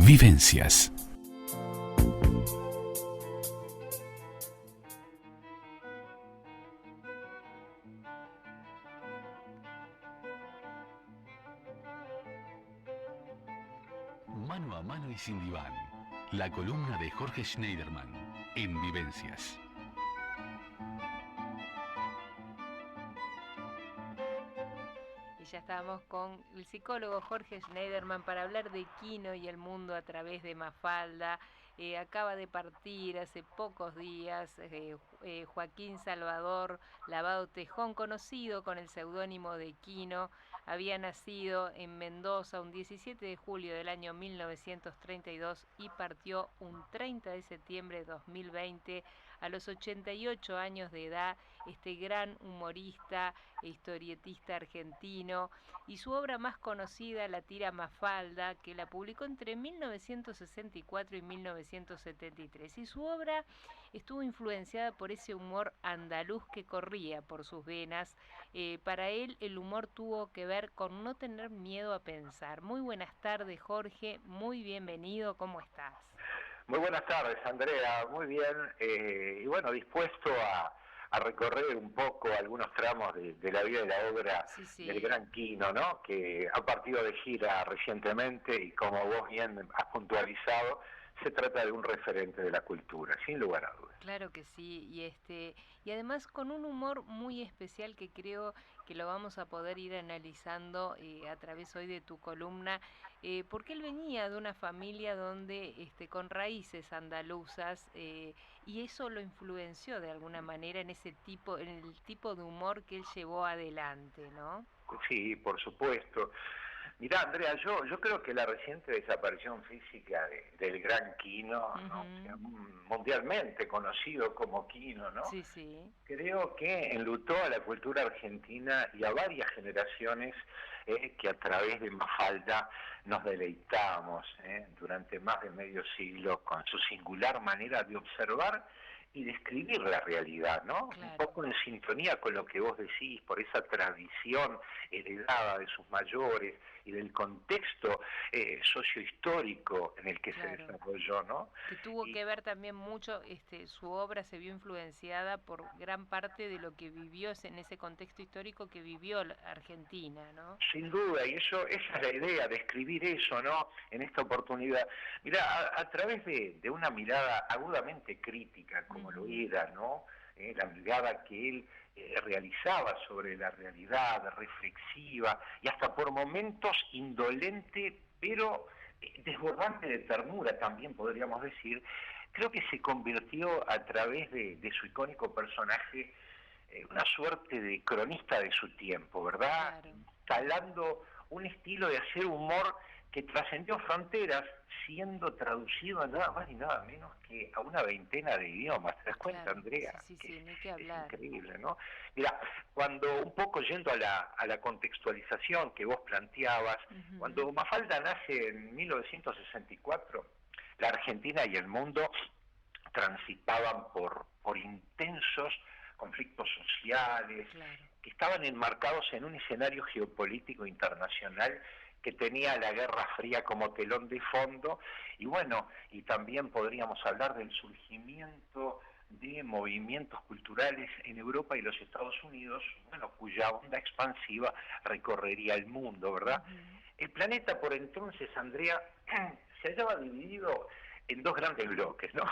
Vivencias. Mano a mano y sin diván. La columna de Jorge Schneiderman en Vivencias. Y ya estábamos con el psicólogo Jorge Schneiderman para hablar de Quino y el mundo a través de Mafalda. Acaba de partir hace pocos días Joaquín Salvador Lavado Tejón, conocido con el seudónimo de Quino. Había nacido en Mendoza un 17 de julio del año 1932 y partió un 30 de septiembre de 2020 a los 88 años de edad, este gran humorista e historietista argentino, y su obra más conocida, la tira Mafalda, que la publicó entre 1964 y 1973. Y su obra estuvo influenciada por ese humor andaluz que corría por sus venas. Para él el humor tuvo que ver con no tener miedo a pensar. Muy buenas tardes, Jorge, muy bienvenido, ¿cómo estás? Muy buenas tardes, Andrea, muy bien, y bueno, dispuesto a recorrer un poco algunos tramos de la vida y la obra del gran Quino, ¿no? Que ha partido de gira recientemente y como vos bien has puntualizado, se trata de un referente de la cultura, sin lugar a dudas. Claro que sí, y además con un humor muy especial que creo que lo vamos a poder ir analizando a través hoy de tu columna, porque él venía de una familia donde con raíces andaluzas, y eso lo influenció de alguna manera en el tipo de humor que él llevó adelante, ¿no? Sí, por supuesto. Mirá, Andrea, yo creo que la reciente desaparición física del gran Quino, ¿no? O sea, mundialmente conocido como Quino, ¿no? Sí, sí. Creo que enlutó a la cultura argentina y a varias generaciones que a través de Mafalda nos deleitamos durante más de medio siglo con su singular manera de observar y describir la realidad, ¿no? Claro. Un poco en sintonía con lo que vos decís, por esa tradición heredada de sus mayores y del contexto sociohistórico en el que se desarrolló, ¿no? Que tuvo que ver también mucho, su obra se vio influenciada por gran parte de lo que vivió en ese contexto histórico que vivió Argentina, ¿no? Sin duda, y esa es la idea, de escribir eso, ¿no? En esta oportunidad. Mirá, a través de una mirada agudamente crítica, como lo era, ¿no? La mirada que él realizaba sobre la realidad, reflexiva, y hasta por momentos indolente, pero desbordante de ternura también, podríamos decir, creo que se convirtió a través de su icónico personaje una suerte de cronista de su tiempo, ¿verdad? Claro. Instalando un estilo de hacer humor que trascendió fronteras, siendo traducido a nada más y nada menos que a una veintena de idiomas. ¿Te das cuenta, Andrea? Sí, ni que hablar. Es increíble, ¿no? Mira, cuando un poco yendo a la contextualización que vos planteabas, cuando Mafalda nace en 1964, la Argentina y el mundo transitaban por intensos conflictos sociales, que estaban enmarcados en un escenario geopolítico internacional que tenía la Guerra Fría como telón de fondo, y bueno, y también podríamos hablar del surgimiento de movimientos culturales en Europa y los Estados Unidos, bueno, cuya onda expansiva recorrería el mundo, ¿verdad? El planeta por entonces, Andrea, se hallaba dividido en dos grandes bloques, ¿no?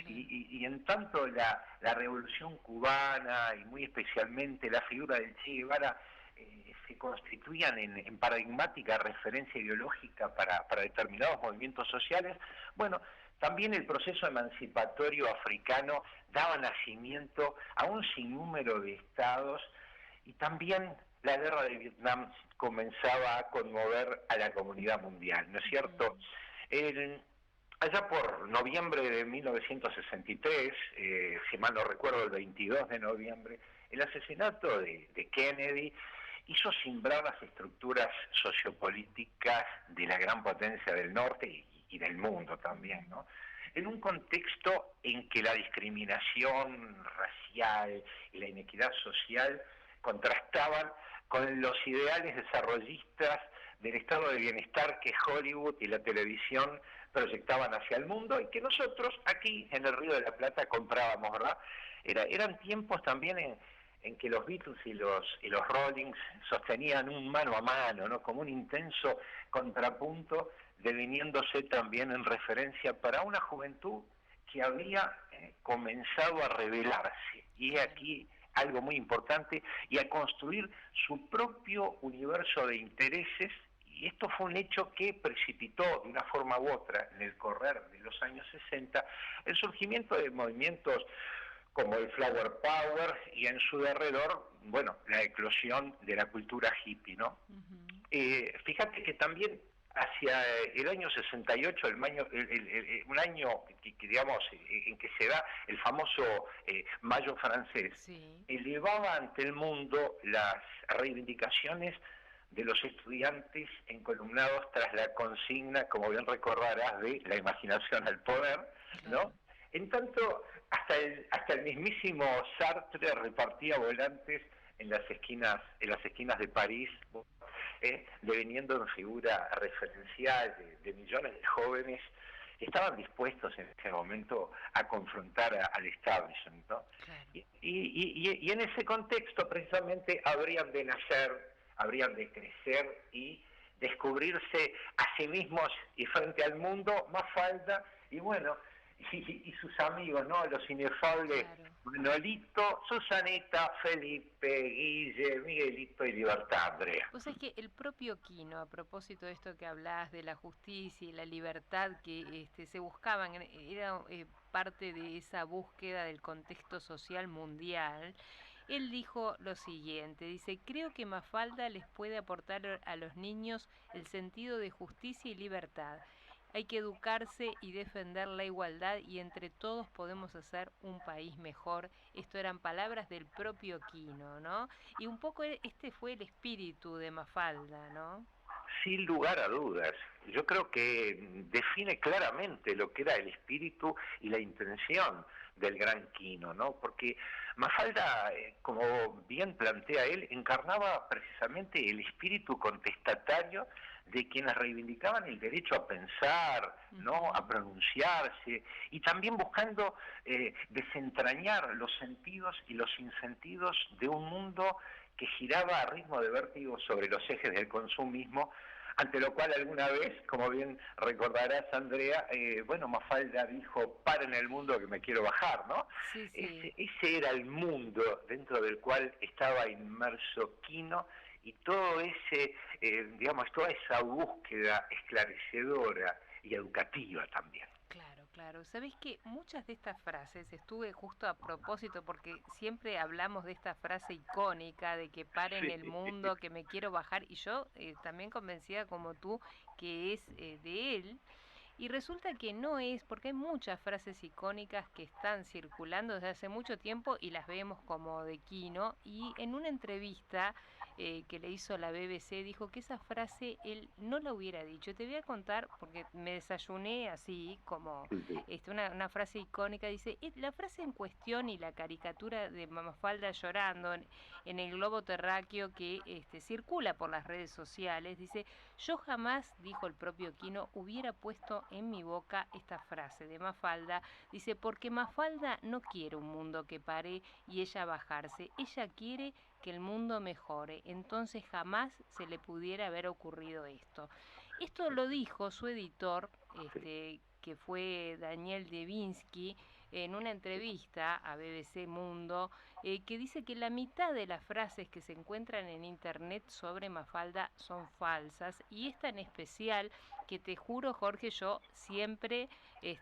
Y en tanto la revolución cubana y muy especialmente la figura del Che Guevara se constituían en paradigmática referencia ideológica para determinados movimientos sociales, bueno, también el proceso emancipatorio africano daba nacimiento a un sinnúmero de estados, y también la guerra de Vietnam comenzaba a conmover a la comunidad mundial, ¿no es cierto? Allá por noviembre de 1963, si mal no recuerdo, el 22 de noviembre, el asesinato de Kennedy hizo cimbrar las estructuras sociopolíticas de la gran potencia del norte y del mundo también, ¿no? En un contexto en que la discriminación racial y la inequidad social contrastaban con los ideales desarrollistas del estado de bienestar que Hollywood y la televisión proyectaban hacia el mundo y que nosotros aquí en el Río de la Plata comprábamos, ¿verdad? Eran tiempos también en que los Beatles y los Rollings sostenían un mano a mano, ¿no? Como un intenso contrapunto, deviniéndose también en referencia para una juventud que había comenzado a rebelarse. Y aquí algo muy importante, y a construir su propio universo de intereses, y esto fue un hecho que precipitó de una forma u otra, en el correr de los años 60, el surgimiento de movimientos como el Flower Power y en su derredor, bueno, la eclosión de la cultura hippie, ¿no? Fíjate que también hacia el año 68, un año que digamos en que se da el famoso Mayo francés, Sí. elevaba ante el mundo las reivindicaciones de los estudiantes encolumnados tras la consigna, como bien recordarás, de la imaginación al poder, Claro. ¿no? En tanto, hasta el mismísimo Sartre repartía volantes en las esquinas de París, deveniendo en figura referencial de millones de jóvenes que estaban dispuestos en ese momento a confrontar al establishment, ¿no? Claro. Y en ese contexto precisamente habrían de nacer, habrían de crecer y descubrirse a sí mismos y frente al mundo Mafalda y bueno, y sus amigos, ¿no? Los inefables, Claro. Manolito, Susanita, Felipe, Guille, Miguelito y Libertad, Andrea. Vos sabés que el propio Quino, a propósito de esto que hablás de la justicia y la libertad que se buscaban, era parte de esa búsqueda del contexto social mundial. Él dijo lo siguiente, dice, creo que Mafalda les puede aportar a los niños el sentido de justicia y libertad. Hay que educarse y defender la igualdad y entre todos podemos hacer un país mejor. Esto eran palabras del propio Quino, ¿no? Y un poco este fue el espíritu de Mafalda, ¿no? Sin lugar a dudas. Yo creo que define claramente lo que era el espíritu y la intención del gran Quino, ¿no? Porque Mafalda, como bien plantea él, encarnaba precisamente el espíritu contestatario de quienes reivindicaban el derecho a pensar, ¿no? A pronunciarse, y también buscando desentrañar los sentidos y los insentidos de un mundo que giraba a ritmo de vértigo sobre los ejes del consumismo, ante lo cual alguna vez, como bien recordarás, Andrea, bueno, Mafalda dijo, paren el mundo que me quiero bajar, ¿no? Sí, sí. Ese era el mundo dentro del cual estaba inmerso Quino, y todo ese, digamos, toda esa búsqueda esclarecedora y educativa también. Claro, claro. Sabés que muchas de estas frases estuve justo a propósito porque siempre hablamos de esta frase icónica de que paren el mundo, que me quiero bajar y yo también convencida como tú que es de él. Y resulta que no es, porque hay muchas frases icónicas que están circulando desde hace mucho tiempo y las vemos como de Quino. Y en una entrevista que le hizo la BBC dijo que esa frase él no la hubiera dicho. Te voy a contar, porque me desayuné así, como una frase icónica. Dice, la frase en cuestión y la caricatura de Mafalda llorando en el globo terráqueo que circula por las redes sociales, dice, yo jamás, dijo el propio Quino, hubiera puesto en mi boca esta frase de Mafalda, dice, porque Mafalda no quiere un mundo que pare y ella bajarse, ella quiere que el mundo mejore, entonces jamás se le pudiera haber ocurrido esto. Esto lo dijo su editor, que fue Daniel Devinsky, en una entrevista a BBC Mundo, que dice que la mitad de las frases que se encuentran en internet sobre Mafalda son falsas, y esta en especial, que te juro, Jorge, yo siempre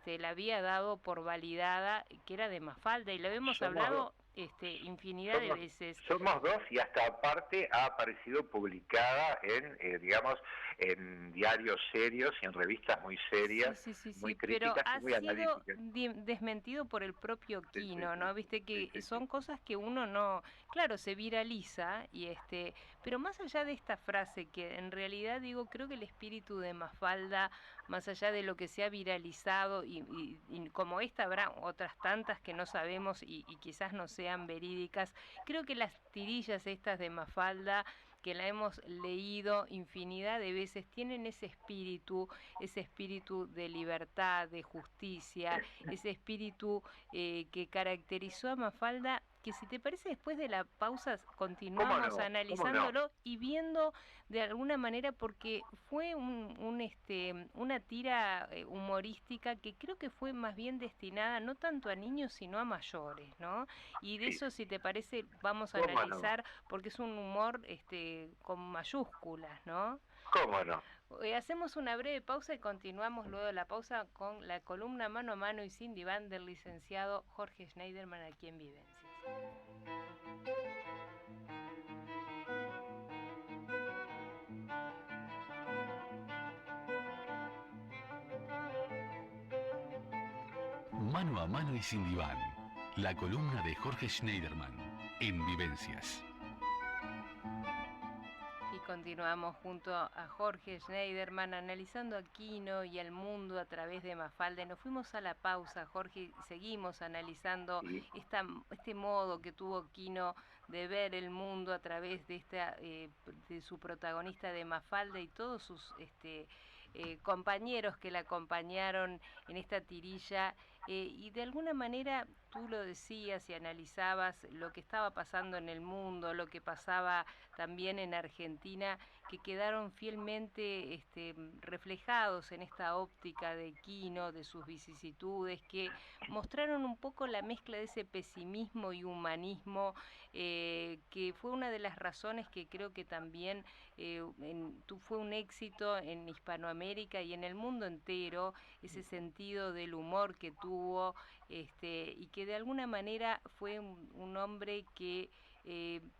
la había dado por validada, que era de Mafalda, y lo hemos hablado infinidad de veces. Somos dos, y hasta aparte ha aparecido publicada en, digamos, en diarios serios y en revistas muy serias, sí, muy pero críticas y muy ha sido analíticas. desmentido por el propio Quino, ¿no? Viste que son cosas que uno no, claro, se viraliza y pero más allá de esta frase que en realidad digo, creo que el espíritu de Mafalda, más allá de lo que se ha viralizado y como esta habrá otras tantas que no sabemos y quizás no sean verídicas, creo que las tirillas estas de Mafalda que la hemos leído infinidad de veces, tienen ese espíritu de libertad, de justicia, ese espíritu que caracterizó a Mafalda, que si te parece después de la pausa continuamos analizándolo y viendo de alguna manera, porque fue una tira humorística que creo que fue más bien destinada no tanto a niños sino a mayores, ¿no? Y de eso, si te parece, vamos a analizar, porque es un humor con mayúsculas, ¿no? ¿Cómo no? Hacemos una breve pausa y continuamos luego de la pausa con la columna Mano a Mano y Sin Diván del licenciado Jorge Schneiderman aquí en Vivencias. Mano a Mano y Sin Diván, la columna de Jorge Schneiderman en Vivencias. Y continuamos junto a Jorge Schneiderman analizando a Quino y el mundo a través de Mafalda. Nos fuimos a la pausa, Jorge, seguimos analizando este modo que tuvo Quino de ver el mundo a través de de su protagonista de Mafalda y todos sus compañeros que la acompañaron en esta tirilla. Y de alguna manera tú lo decías y analizabas lo que estaba pasando en el mundo, lo que pasaba también en Argentina, que quedaron fielmente reflejados en esta óptica de Quino, de sus vicisitudes, que mostraron un poco la mezcla de ese pesimismo y humanismo, que fue una de las razones que creo que también fue un éxito en Hispanoamérica y en el mundo entero, ese sentido del humor que tuvo, y que de alguna manera fue un hombre que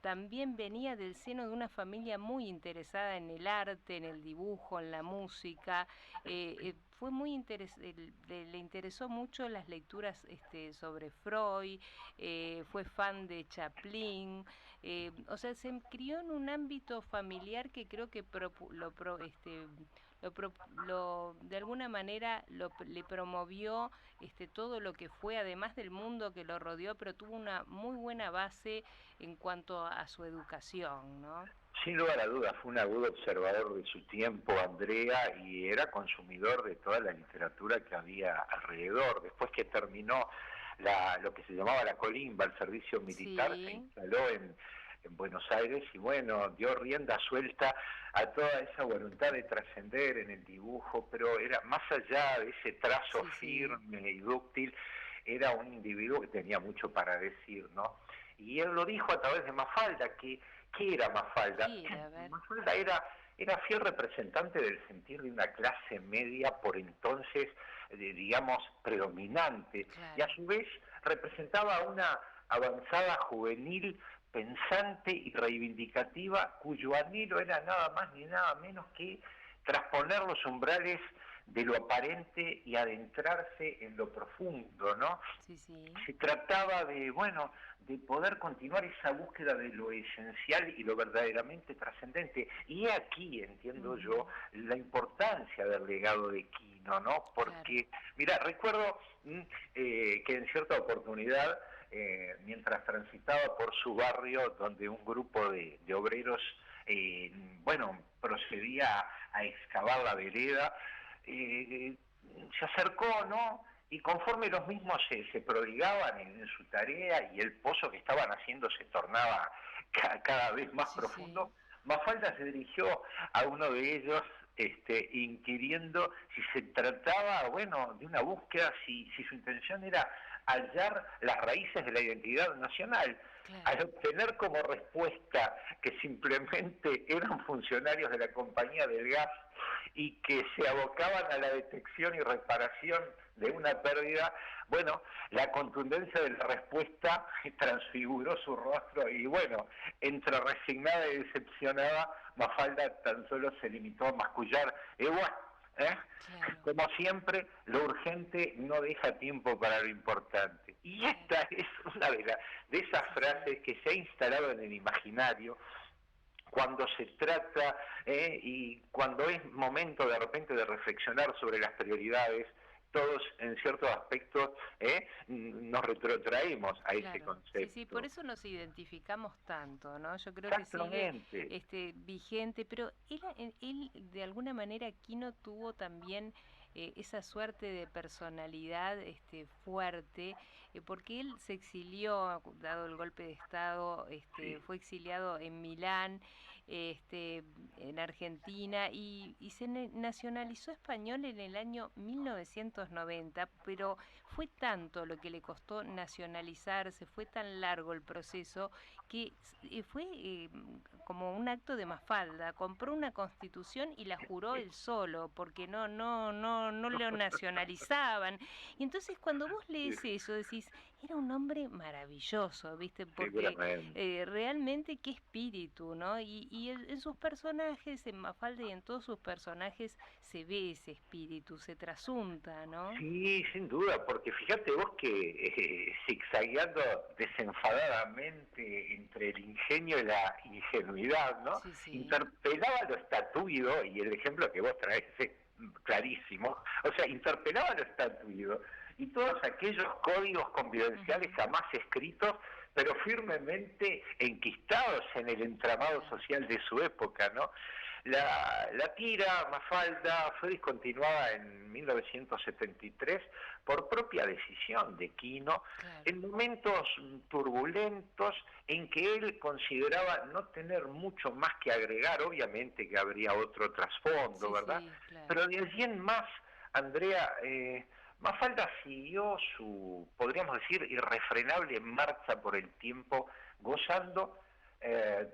también venía del seno de una familia muy interesada en el arte, en el dibujo, en la música. Fue muy le interesó mucho las lecturas sobre Freud, fue fan de Chaplin, o sea, se crió en un ámbito familiar que creo que de alguna manera le promovió todo lo que fue, además del mundo que lo rodeó, pero tuvo una muy buena base en cuanto a su educación, ¿no? Sin lugar a dudas, fue un agudo observador de su tiempo, Andrea, y era consumidor de toda la literatura que había alrededor. Después que terminó lo que se llamaba la colimba, el servicio militar, se instaló en Buenos Aires y bueno, dio rienda suelta a toda esa voluntad de trascender en el dibujo, pero era más allá de ese trazo firme y dúctil, era un individuo que tenía mucho para decir, ¿no? Y él lo dijo a través de Mafalda, ¿qué era Mafalda? Mafalda era fiel representante del sentir de una clase media por entonces, digamos, predominante, y a su vez representaba a una avanzada juvenil pensante y reivindicativa cuyo anhelo era nada más ni nada menos que trasponer los umbrales de lo aparente y adentrarse en lo profundo, ¿no? Se trataba de poder continuar esa búsqueda de lo esencial y lo verdaderamente trascendente. Y aquí, entiendo yo, la importancia del legado de Quino, ¿no? Porque, mira, recuerdo que en cierta oportunidad, mientras transitaba por su barrio, donde un grupo de obreros, procedía a excavar la vereda, se acercó, ¿no? Y conforme los mismos se prodigaban en su tarea y el pozo que estaban haciendo se tornaba cada vez más profundo, Mafalda se dirigió a uno de ellos inquiriendo si se trataba, de una búsqueda, si su intención era hallar las raíces de la identidad nacional. Al obtener como respuesta que simplemente eran funcionarios de la compañía del gas y que se abocaban a la detección y reparación de una pérdida, la contundencia de la respuesta transfiguró su rostro y entre resignada y decepcionada, Mafalda tan solo se limitó a mascullar, como siempre, lo urgente no deja tiempo para lo importante. Y esta es una de esas frases que se ha instalado en el imaginario cuando se trata y cuando es momento de repente de reflexionar sobre las prioridades todos en ciertos aspectos nos retrotraemos a ese Claro, sí, sí, por concepto. eso nos identificamos tanto, ¿no? Yo creo que sigue Exactamente. vigente, pero él de alguna manera Quino tuvo también esa suerte de personalidad fuerte, porque él se exilió, dado el golpe de Estado, Sí, fue exiliado en Milán, en Argentina, y se nacionalizó español en el año 1990, pero fue tanto lo que le costó nacionalizarse, fue tan largo el proceso, que fue como un acto de Mafalda. Compró una constitución y la juró él solo, porque no lo nacionalizaban. Y entonces cuando vos sí, lees eso, decís, era un hombre maravilloso, ¿viste? Porque seguramente. realmente qué espíritu, ¿no? Y en sus personajes, en Mafalda y en todos sus personajes, se ve ese espíritu, se trasunta, ¿no? Sí, sin duda, porque fíjate vos que zigzagueando desenfadadamente entre el ingenio y la ingenuidad, ¿no? Sí, sí. Interpelaba lo estatuido, y el ejemplo que vos traes es clarísimo, o sea, interpelaba lo estatuido y todos aquellos códigos convivenciales Ujú. jamás escritos, pero firmemente enquistados en el entramado Claro, social de su época, ¿no? La tira Mafalda fue discontinuada en 1973 por propia decisión de Quino claro. en momentos turbulentos en que él consideraba no tener mucho más que agregar, obviamente que habría otro trasfondo, Sí, ¿verdad? sí, claro. Pero de allí en más, Andrea, Mafalda siguió su, podríamos decir, irrefrenable marcha por el tiempo, gozando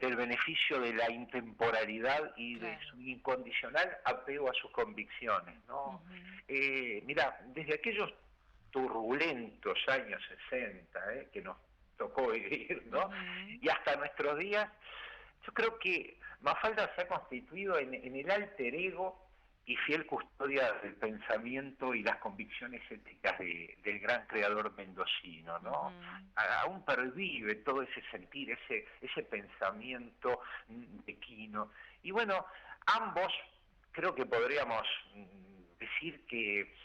del beneficio de la intemporalidad y de Claro. su incondicional apego a sus convicciones, ¿no? Ujú, Mira, desde aquellos turbulentos años 60 que nos tocó vivir, ¿no? ujú. Y hasta nuestros días, yo creo que Mafalda se ha constituido en el alter ego y fiel custodia del pensamiento y las convicciones éticas del gran creador mendocino, ¿no? Ujú. Aún pervive todo ese sentir, ese pensamiento de Quino. Y bueno, ambos creo que podríamos decir que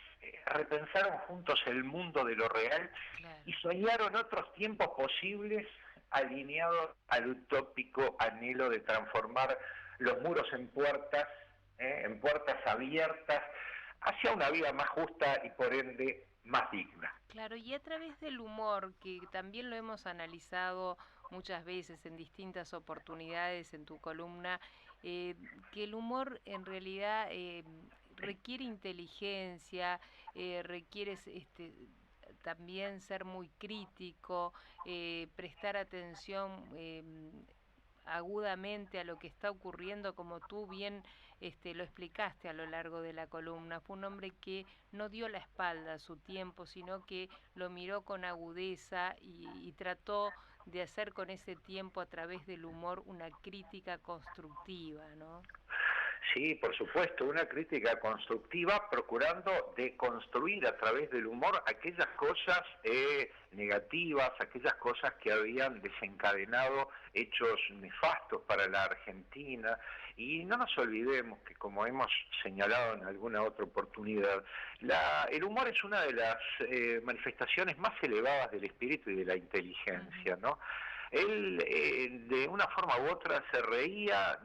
repensaron juntos el mundo de lo real y Claro. soñaron otros tiempos posibles alineados al utópico anhelo de transformar los muros en puertas abiertas hacia una vida más justa y por ende más digna. Claro, y a través del humor, que también lo hemos analizado muchas veces en distintas oportunidades en tu columna, eh, que el humor en realidad requiere inteligencia, requiere también ser muy crítico, prestar atención agudamente a lo que está ocurriendo, como tú bien lo explicaste a lo largo de la columna. Fue un hombre que no dio la espalda a su tiempo, sino que lo miró con agudeza y trató de hacer con ese tiempo a través del humor una crítica constructiva, ¿no? Sí, por supuesto, una crítica constructiva procurando deconstruir a través del humor aquellas cosas negativas, aquellas cosas que habían desencadenado hechos nefastos para la Argentina. Y no nos olvidemos que, como hemos señalado en alguna otra oportunidad, el humor es una de las manifestaciones más elevadas del espíritu y de la inteligencia, Ujú. ¿no? Él de una forma u otra se reía,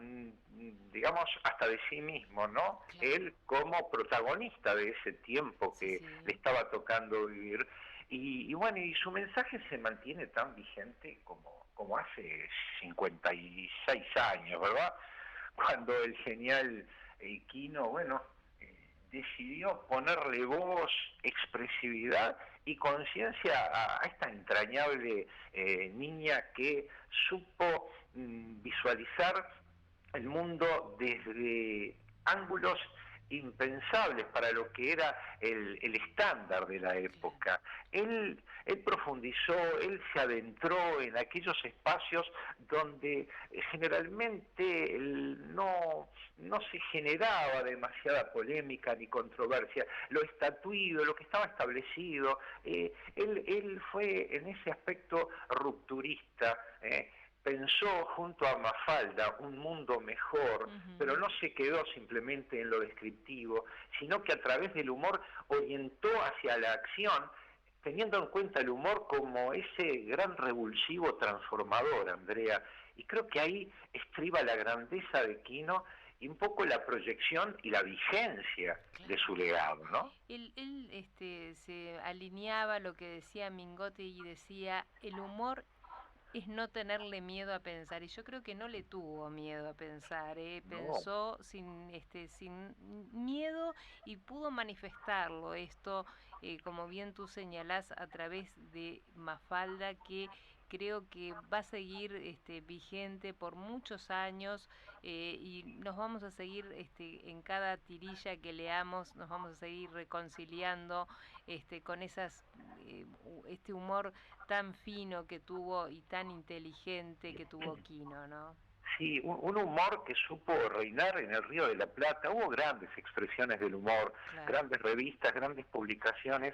digamos, hasta de sí mismo, ¿no? Claro, Él como protagonista de ese tiempo sí, que le sí, estaba tocando vivir. Y bueno, y su mensaje se mantiene tan vigente como hace 56 años, ¿verdad? Cuando el genial Quino, bueno, decidió ponerle voz, expresividad y conciencia a esta entrañable niña que supo visualizar el mundo desde ángulos impensables para lo que era el estándar de la claro. época. Él profundizó, él se adentró en aquellos espacios donde generalmente no se generaba demasiada polémica ni controversia. Lo estatuido, lo que estaba establecido, él fue en ese aspecto rupturista, pensó junto a Mafalda un mundo mejor, pero no se quedó simplemente en lo descriptivo, sino que a través del humor orientó hacia la acción, teniendo en cuenta el humor como ese gran revulsivo transformador, Andrea. Y creo que ahí estriba la grandeza de Quino y un poco la proyección y la vigencia de su legado, ¿no? Él se alineaba lo que decía Mingote y decía, el humor es no tenerle miedo a pensar, y yo creo que no le tuvo miedo a pensar, pensó sin miedo y pudo manifestarlo esto, como bien tú señalás, a través de Mafalda, que creo que va a seguir vigente por muchos años, y nos vamos a seguir en cada tirilla que leamos, nos vamos a seguir reconciliando con este humor tan fino que tuvo y tan inteligente que tuvo Quino, ¿no? Sí, un humor que supo reinar en el Río de la Plata. Hubo grandes expresiones del humor, claro, grandes revistas, grandes publicaciones.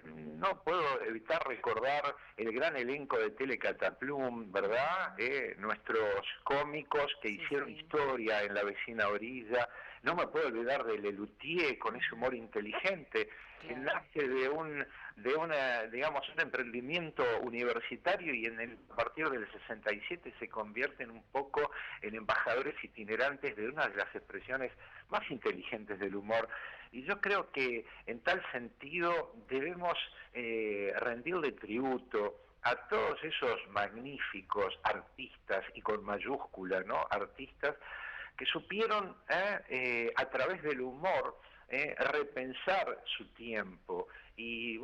No puedo evitar recordar el gran elenco de Telecataplum, ¿verdad? Nuestros cómicos que hicieron historia en la vecina orilla. No me puedo olvidar de Lelutier con ese humor inteligente, que nace de un emprendimiento universitario y a partir del 67 se convierten un poco en embajadores itinerantes de una de las expresiones más inteligentes del humor. Y yo creo que en tal sentido debemos rendirle tributo a todos esos magníficos artistas, y con mayúscula, ¿no? Artistas que supieron a través del humor repensar su tiempo y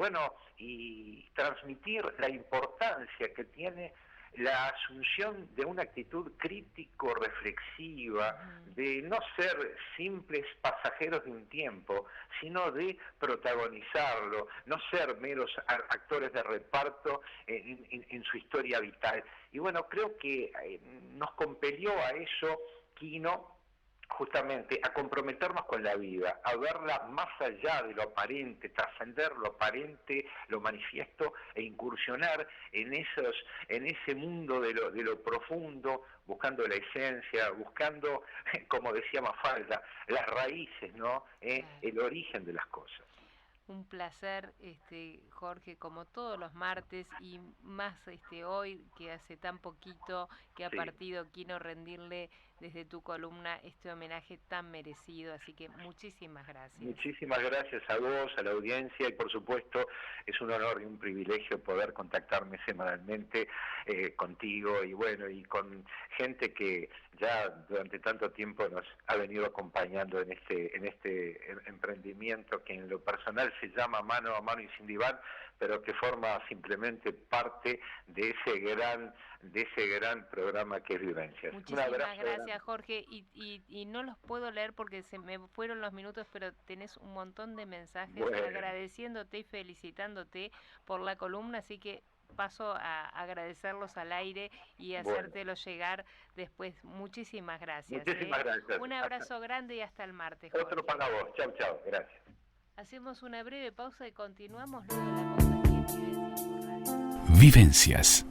transmitir la importancia que tiene la asunción de una actitud crítico-reflexiva, de no ser simples pasajeros de un tiempo, sino de protagonizarlo, no ser meros actores de reparto en su historia vital. Y bueno, creo que nos compelió a eso Quino, justamente a comprometernos con la vida, a verla más allá de lo aparente, trascender lo aparente, lo manifiesto, e incursionar en ese mundo de lo profundo, buscando la esencia, buscando, como decía Mafalda, las raíces, ¿no? El origen de las cosas. Un placer, Jorge, como todos los martes, y más hoy, que hace tan poquito que ha partido Quino, rendirle desde tu columna este homenaje tan merecido, así que muchísimas gracias. Muchísimas gracias a vos, a la audiencia, y por supuesto es un honor y un privilegio poder contactarme semanalmente contigo y con gente que ya durante tanto tiempo nos ha venido acompañando en este emprendimiento que en lo personal se llama Mano a Mano y Sin Diván, pero que forma simplemente parte de ese gran programa que es Vivencias. Muchísimas gracias, Jorge, y no los puedo leer porque se me fueron los minutos, pero tenés un montón de mensajes agradeciéndote y felicitándote por la columna, así que paso a agradecerlos al aire y hacértelos llegar después. Muchísimas gracias. Muchísimas gracias. Un abrazo grande y hasta el martes, Jorge. Otro para vos. Chau, chau. Gracias. Hacemos una breve pausa y continuamos luego de la pausa aquí en Vivencias por Radio. Vivencias.